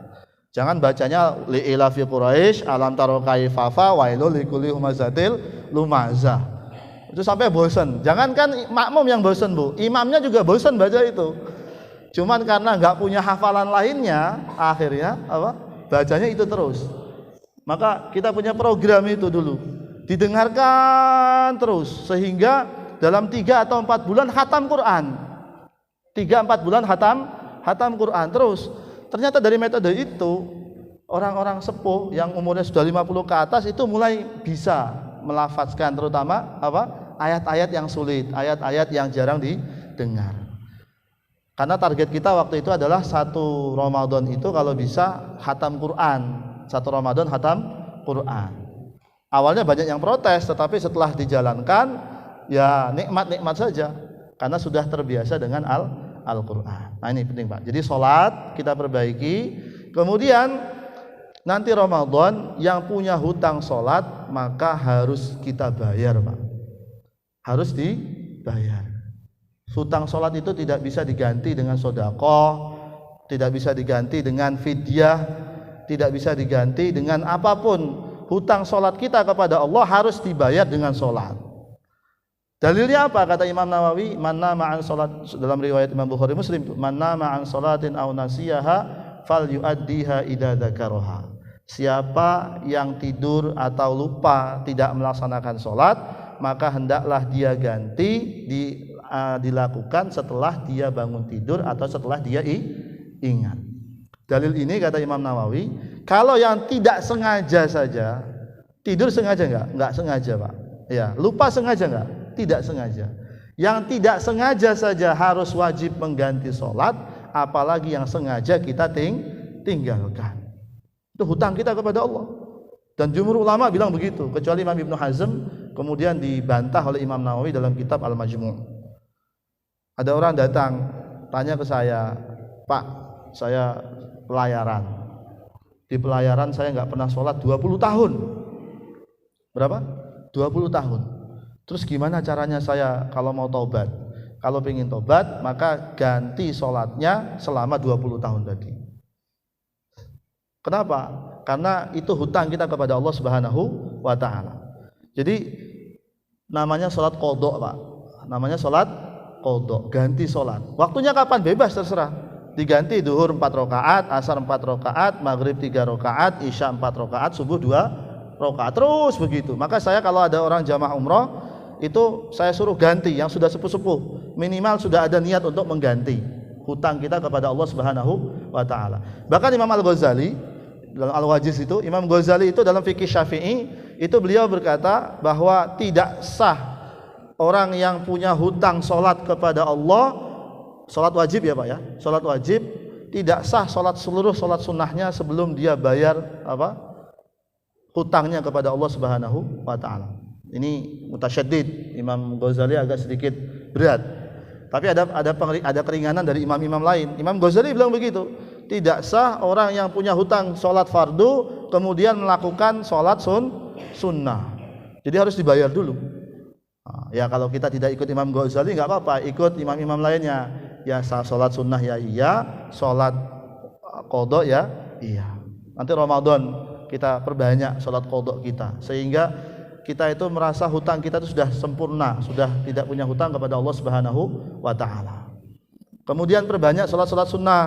Jangan bacanya li'ila fi Quraisy, alam taro kaifa wailul likulli humazatil lumazah. Itu sampai bosan. Jangankan makmum yang bosan Bu, imamnya juga bosan baca itu. Cuman karena nggak punya hafalan lainnya, akhirnya apa? Bacanya itu terus. Maka kita punya program itu dulu, didengarkan terus sehingga dalam 3 atau 4 bulan khatam Quran. 3-4 bulan khatam Quran terus. Ternyata dari metode itu orang-orang sepuh yang umurnya sudah 50 ke atas itu mulai bisa melafazkan terutama apa? Ayat-ayat yang sulit, ayat-ayat yang jarang didengar. Karena target kita waktu itu adalah 1 Ramadan itu kalau bisa khatam Quran. 1 Ramadan khatam Quran. Awalnya banyak yang protes, tetapi setelah dijalankan ya nikmat-nikmat saja karena sudah terbiasa dengan Al-Quran. Nah ini penting Pak. Jadi sholat kita perbaiki. Kemudian nanti Ramadan yang punya hutang sholat maka harus kita bayar Pak. Harus dibayar. Hutang sholat itu tidak bisa diganti dengan sedekah, tidak bisa diganti dengan fidyah, tidak bisa diganti dengan apapun. Hutang sholat kita kepada Allah harus dibayar dengan sholat. Dalilnya apa? Kata Imam Nawawi, man nama an sholat, dalam riwayat Imam Bukhari Muslim, man nama an sholatin aw nasiyaha fal yuaddiha idza dzakaraha. Siapa yang tidur atau lupa tidak melaksanakan sholat, maka hendaklah dia ganti dilakukan setelah dia bangun tidur atau setelah dia ingat. Dalil ini kata Imam Nawawi, kalau yang tidak sengaja saja, tidur sengaja enggak sengaja Pak. Ya, lupa sengaja enggak? Tidak sengaja. Yang tidak sengaja saja harus wajib mengganti sholat, apalagi yang sengaja kita tinggalkan. Itu hutang kita kepada Allah. Dan jumhur ulama bilang begitu, kecuali Imam Ibnu Hazm, kemudian dibantah oleh Imam Nawawi dalam kitab Al-Majmu'. Ada orang datang tanya ke saya, "Pak, saya pelayaran. Di pelayaran saya nggak pernah sholat 20 tahun." Berapa? 20 tahun. Terus gimana caranya saya kalau mau taubat? Kalau ingin taubat, maka ganti sholatnya selama 20 tahun tadi. Kenapa? Karena itu hutang kita kepada Allah Subhanahu wa ta'ala. Jadi namanya sholat qodok, Pak. Namanya sholat qodok, ganti sholat. Waktunya kapan? Bebas, terserah. Diganti duhur 4 rakaat, asar 4 rakaat, maghrib 3 rakaat, isya 4 rakaat, subuh 2 rakaat, terus begitu. Maka saya kalau ada orang jamaah umroh itu saya suruh ganti yang sudah sepuh-sepuh, minimal sudah ada niat untuk mengganti hutang kita kepada Allah Subhanahu wa ta'ala. Bahkan Imam Al-Ghazali dalam Al-Wajiz itu, Imam Ghazali itu dalam fikih Syafi'i itu beliau berkata bahwa tidak sah orang yang punya hutang sholat kepada Allah, sholat wajib ya Pak ya, sholat wajib, tidak sah seluruh sholat sunnahnya sebelum dia bayar hutangnya kepada Allah Subhanahu wa ta'ala. Ini mutasyaddid, Imam Ghazali agak sedikit berat. Tapi ada keringanan dari imam-imam lain. Imam Ghazali bilang begitu, tidak sah orang yang punya hutang sholat fardu kemudian melakukan sholat sunnah. Jadi harus dibayar dulu. Ya kalau kita tidak ikut Imam Ghazali nggak apa-apa, ikut imam-imam lainnya. Ya sholat sunnah ya iya, sholat qodok ya iya. Nanti Ramadan kita perbanyak sholat qodok kita, sehingga kita itu merasa hutang kita itu sudah sempurna, sudah tidak punya hutang kepada Allah Subhanahu wa ta'ala. Kemudian perbanyak sholat-sholat sunnah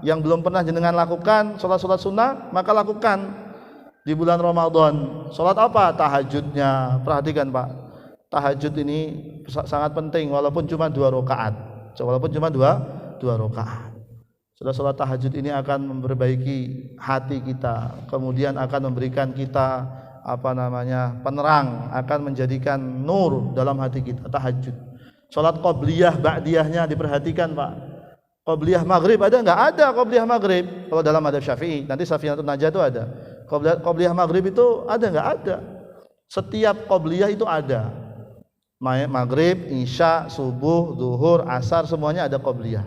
yang belum pernah jenengan lakukan, sholat-sholat sunnah, maka lakukan di bulan Ramadan. Sholat apa? Tahajudnya. Perhatikan Pak, tahajud ini sangat penting walaupun cuma 2 rakaat. Walaupun cuma 2 rakaat. Sholat tahajud ini akan memperbaiki hati kita, kemudian akan memberikan kita penerang, akan menjadikan nur dalam hati kita. Tahajud, sholat qobliyah, ba'diyahnya diperhatikan Pak. Qobliyah maghrib ada nggak? Ada qobliyah maghrib. Kalau dalam madhab Syafi'i, nanti Safinatul Najah itu ada. Qobliyah maghrib itu ada nggak? Ada. Setiap qobliyah itu ada. Maghrib, isya, subuh, zuhur, asar, semuanya ada qobliyah.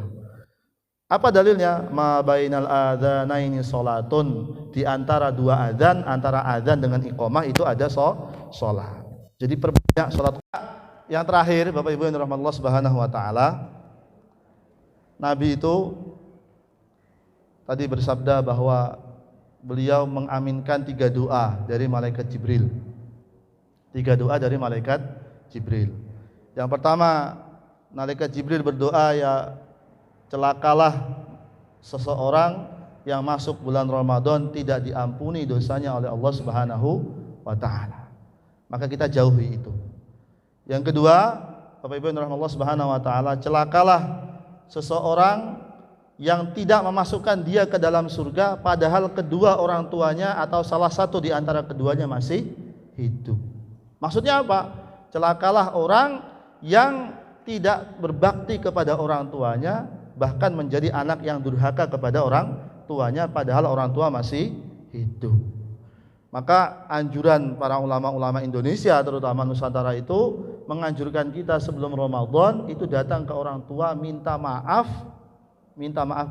Apa dalilnya? Ma bainal adzanaini salatun, di antara 2 adzan, antara adzan dengan iqamah itu ada salat. Jadi perbanyak salat. Yang terakhir Bapak Ibu yang dirahmati Allah Subhanahu wa taala, Nabi itu tadi bersabda bahwa beliau mengaminkan 3 doa dari malaikat Jibril. 3 doa dari malaikat Jibril. Yang pertama, malaikat Jibril berdoa, ya celakalah seseorang yang masuk bulan Ramadan tidak diampuni dosanya oleh Allah Subhanahu wa ta'ala. Maka kita jauhi itu. Yang kedua, Bapak Ibu yang dirahmati Allah Subhanahu wa ta'ala, celakalah seseorang yang tidak memasukkan dia ke dalam surga padahal kedua orang tuanya atau salah satu di antara keduanya masih hidup. Maksudnya apa? Celakalah orang yang tidak berbakti kepada orang tuanya, bahkan menjadi anak yang durhaka kepada orang tuanya padahal orang tua masih hidup. Maka anjuran para ulama-ulama Indonesia terutama Nusantara itu menganjurkan kita sebelum Ramadan itu datang ke orang tua, minta maaf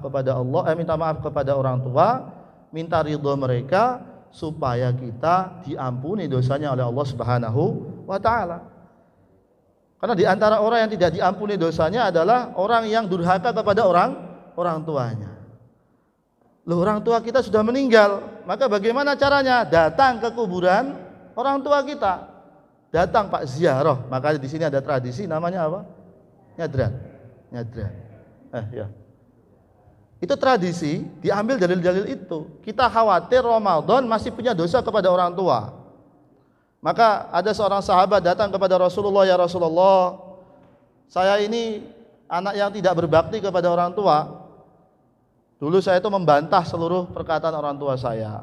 kepada Allah, minta maaf kepada orang tua, minta ridho mereka supaya kita diampuni dosanya oleh Allah Subhanahu wa ta'ala. Karena di antara orang yang tidak diampuni dosanya adalah orang yang durhaka kepada orang tuanya. Loh, orang tua kita sudah meninggal, maka bagaimana caranya? Datang ke kuburan orang tua kita. Datang Pak, ziarah. Maka di sini ada tradisi namanya apa? Nyadran. Ya. Itu tradisi, diambil dalil-dalil itu. Kita khawatir Ramadan masih punya dosa kepada orang tua. Maka ada seorang sahabat datang kepada Rasulullah, ya Rasulullah, saya ini anak yang tidak berbakti kepada orang tua. Dulu saya itu membantah seluruh perkataan orang tua saya.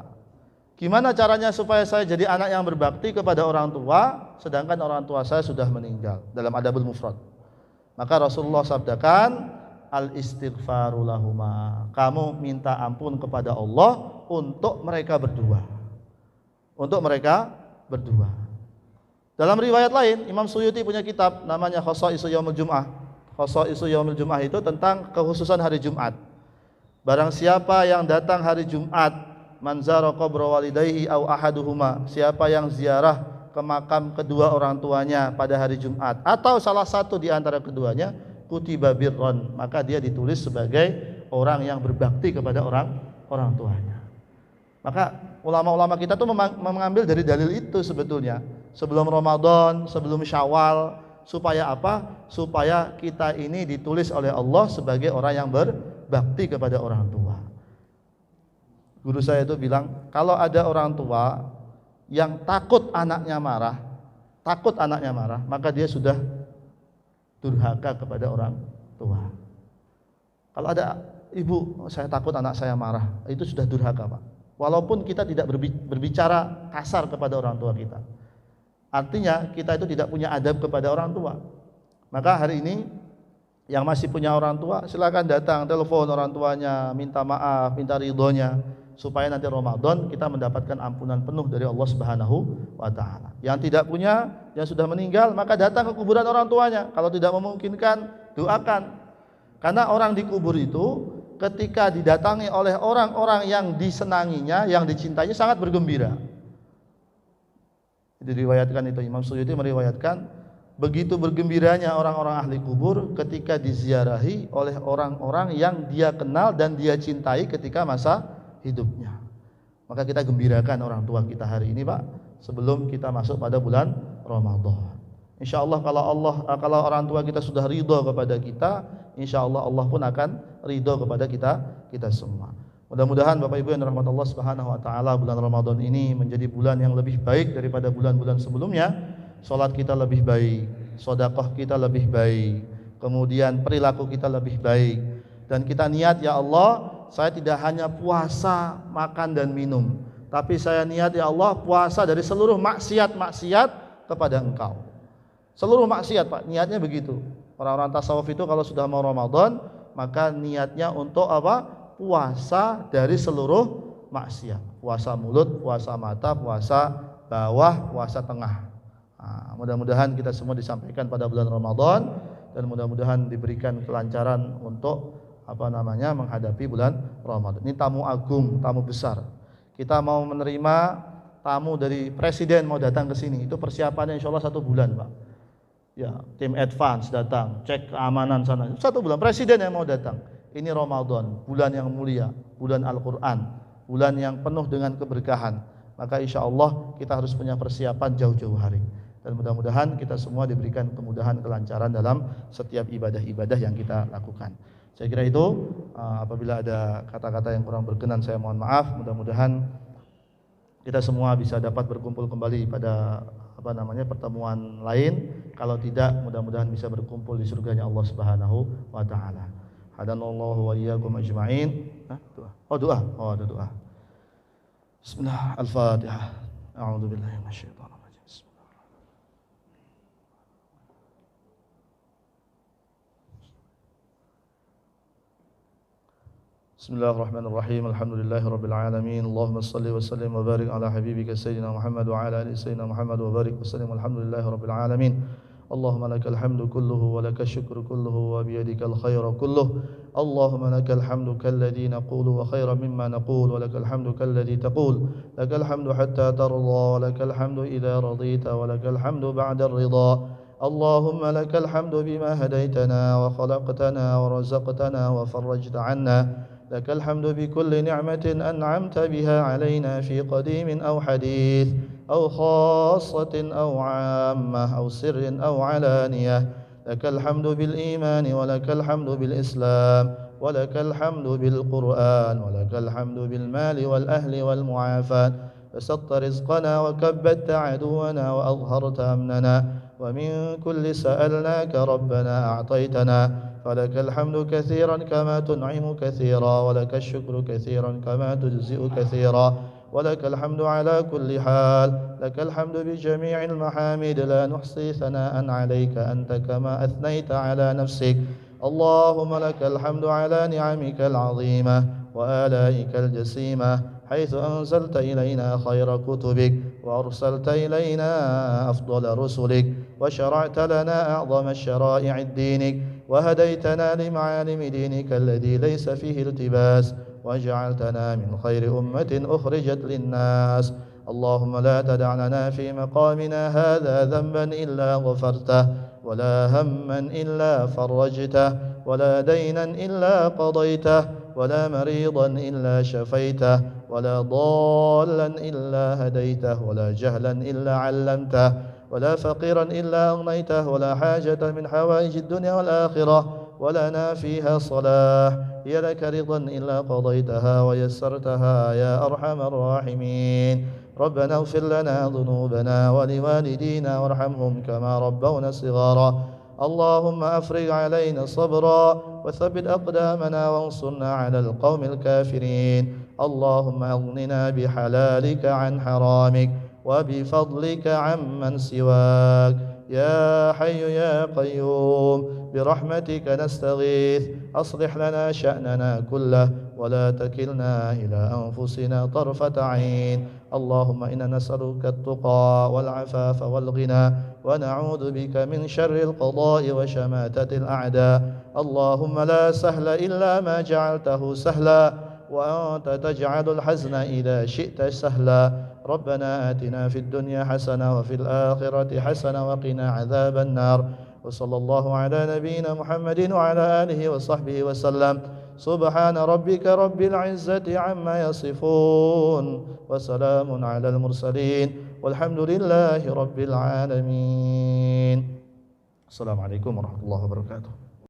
Gimana caranya supaya saya jadi anak yang berbakti kepada orang tua sedangkan orang tua saya sudah meninggal? Dalam Adabul Mufrad. Maka Rasulullah sabdakan, al-istighfaru lahuma. Kamu minta ampun kepada Allah untuk mereka berdua. Untuk mereka berdua. Dalam riwayat lain, Imam Suyuti punya kitab namanya Khashaisu Yaumil Jum'ah. Khashaisu Yaumil Jum'ah itu tentang kekhususan hari Jumat. Barang siapa yang datang hari Jumat, man zara qabra walidayhi aw ahaduhuma, siapa yang ziarah ke makam kedua orang tuanya pada hari Jumat atau salah satu di antara keduanya, kutiba birron, maka dia ditulis sebagai orang yang berbakti kepada orang tuanya. Maka ulama-ulama kita tuh mengambil dari dalil itu sebetulnya. Sebelum Ramadan, sebelum Syawal, supaya apa? Supaya kita ini ditulis oleh Allah sebagai orang yang berbakti kepada orang tua. Guru saya itu bilang, kalau ada orang tua yang takut anaknya marah, maka dia sudah durhaka kepada orang tua. Kalau ada ibu, saya takut anak saya marah, itu sudah durhaka, Pak. Walaupun kita tidak berbicara kasar kepada orang tua kita. Artinya kita itu tidak punya adab kepada orang tua. Maka hari ini yang masih punya orang tua, silakan datang, telepon orang tuanya, minta maaf, minta ridhonya, supaya nanti Ramadan kita mendapatkan ampunan penuh dari Allah Subhanahu wa taala. Yang tidak punya, yang sudah meninggal, maka datang ke kuburan orang tuanya. Kalau tidak memungkinkan, doakan. Karena orang di kubur itu ketika didatangi oleh orang-orang yang disenanginya, yang dicintainya, sangat bergembira. Diriwayatkan itu, Imam Suyuti meriwayatkan, begitu bergembiranya orang-orang ahli kubur ketika diziarahi oleh orang-orang yang dia kenal dan dia cintai ketika masa hidupnya. Maka kita gembirakan orang tua kita hari ini, Pak, sebelum kita masuk pada bulan Ramadan. Insya Allah kalau orang tua kita sudah ridho kepada kita, insya Allah Allah pun akan ridho kepada kita semua. Mudah-mudahan Bapak Ibu yang dirahmati Allah Subhanahu wa taala, bulan Ramadan ini menjadi bulan yang lebih baik daripada bulan-bulan sebelumnya. Salat kita lebih baik, sedekah kita lebih baik, kemudian perilaku kita lebih baik, dan kita niat, ya Allah, saya tidak hanya puasa makan dan minum, tapi saya niat, ya Allah, puasa dari seluruh maksiat-maksiat kepada Engkau. Seluruh maksiat, Pak, niatnya begitu. Orang-orang tasawuf itu kalau sudah mau Ramadan, maka niatnya untuk apa? Puasa dari seluruh maksiat. Puasa mulut, puasa mata, puasa bawah, puasa tengah. Nah, mudah-mudahan kita semua disampaikan pada bulan Ramadan, dan mudah-mudahan diberikan kelancaran untuk menghadapi bulan Ramadan. Ini tamu agung, tamu besar. Kita mau menerima tamu dari presiden mau datang ke sini. Itu persiapannya insya Allah 1 bulan, Pak. Ya, tim advance datang, cek keamanan sana. 1 bulan presiden yang mau datang. Ini Ramadan, bulan yang mulia, bulan Al-Quran, bulan yang penuh dengan keberkahan. Maka insya Allah kita harus punya persiapan jauh-jauh hari. Dan mudah-mudahan kita semua diberikan kemudahan, kelancaran dalam setiap ibadah-ibadah yang kita lakukan. Saya kira itu, apabila ada kata-kata yang kurang berkenan saya mohon maaf. Mudah-mudahan kita semua bisa dapat berkumpul kembali pada pertemuan lain. Kalau tidak, mudah-mudahan bisa berkumpul di surganya Allah Subhanahu wa taala. Hadanallahu wa iyyakum ajma'in. Doa. Ada doa. Bismillah. Al-Fatihah. A'udzu billahi minasyaitonir rajim. Bismillahirrahmanirrahim. Alhamdulillahirabbil alamin. Allahumma shalli wa sallim wa barik ala habibika sayyidina Muhammad wa ala ali sayyidina Muhammad wa barik wa sallim. Alhamdulillahirabbil alamin. Allahumma lakal hamdu kulluhu wa lakal syukru kulluhu wa biyadikal khairu kulluhu. Allahumma lakal hamdu kalladhi naqulu wa khairan mimma naqul wa lakal hamdu kalladhi taqul. Lakal hamdu hatta tarda wa lakal hamdu idza radita wa lakal hamdu ba'da ar-ridha. Allahumma lakal hamdu bima hadaitana wa khalaqtana wa razaqtana wa farajta 'anna. Lakal hamdu bi kulli ni'matin an'amta biha 'alaina fi qadimin aw hadith أو خاصة أو عامة أو سر أو علانية. لك الحمد بالإيمان ولك الحمد بالإسلام ولك الحمد بالقرآن ولك الحمد بالمال والأهل والمعافاة. بسطت رزقنا وكبدت عدونا وأظهرت أمننا، ومن كل سألناك ربنا أعطيتنا. فلك الحمد كثيرا كما تنعم كثيرا، ولك الشكر كثيرا كما تجزئ كثيرا، ولك الحمد على كل حال. لك الحمد بجميع المحامد لا نحصي ثناء عليك أنت كما أثنيت على نفسك. اللهم لك الحمد على نعمك العظيمة وآلائك الجسيمة، حيث أنزلت إلينا خير كتبك وأرسلت إلينا أفضل رسلك وشرعت لنا أعظم الشرائع دينك وهديتنا لمعالم دينك الذي ليس فيه التباس وجعلتنا من خير أمة أخرجت للناس. اللهم لا تدع لنا في مقامنا هذا ذنبا إلا غفرته ولا هما إلا فرجته ولا دينا إلا قضيته ولا مريضا إلا شفيته ولا ضالا إلا هديته ولا جهلا إلا علمته ولا فقيرا إلا أغنيته ولا حاجة من حوائج الدنيا والآخرة ولنا فيها صلاح هي لك رضا إلا قضيتها ويسرتها يا أرحم الراحمين. ربنا اغفر لنا ذنوبنا ولوالدينا وارحمهم كما ربونا صغارا. اللهم أفرغ علينا صبرا وثبت أقدامنا وانصرنا على القوم الكافرين. اللهم أغننا بحلالك عن حرامك وبفضلك عمن سواك. يا حي يا قيوم برحمتك نستغيث، أصلح لنا شأننا كله ولا تكلنا إلى أنفسنا طرفة عين. اللهم إنا نسألك التقى والعفاف والغنى ونعوذ بك من شر القضاء وشماتة الأعداء. اللهم لا سهل إلا ما جعلته سهلا وأنت تجعل الحزن إذا شئت سهلا. ربنا آتنا في الدنيا حسنة وفي الآخرة حسنة وقنا عذاب النار. وصلى الله على نبينا محمد وعلى آله وصحبه وسلم. سبحان ربك رب العزة عما يصفون وسلام على المرسلين والحمد لله رب العالمين. السلام عليكم ورحمة الله وبركاته.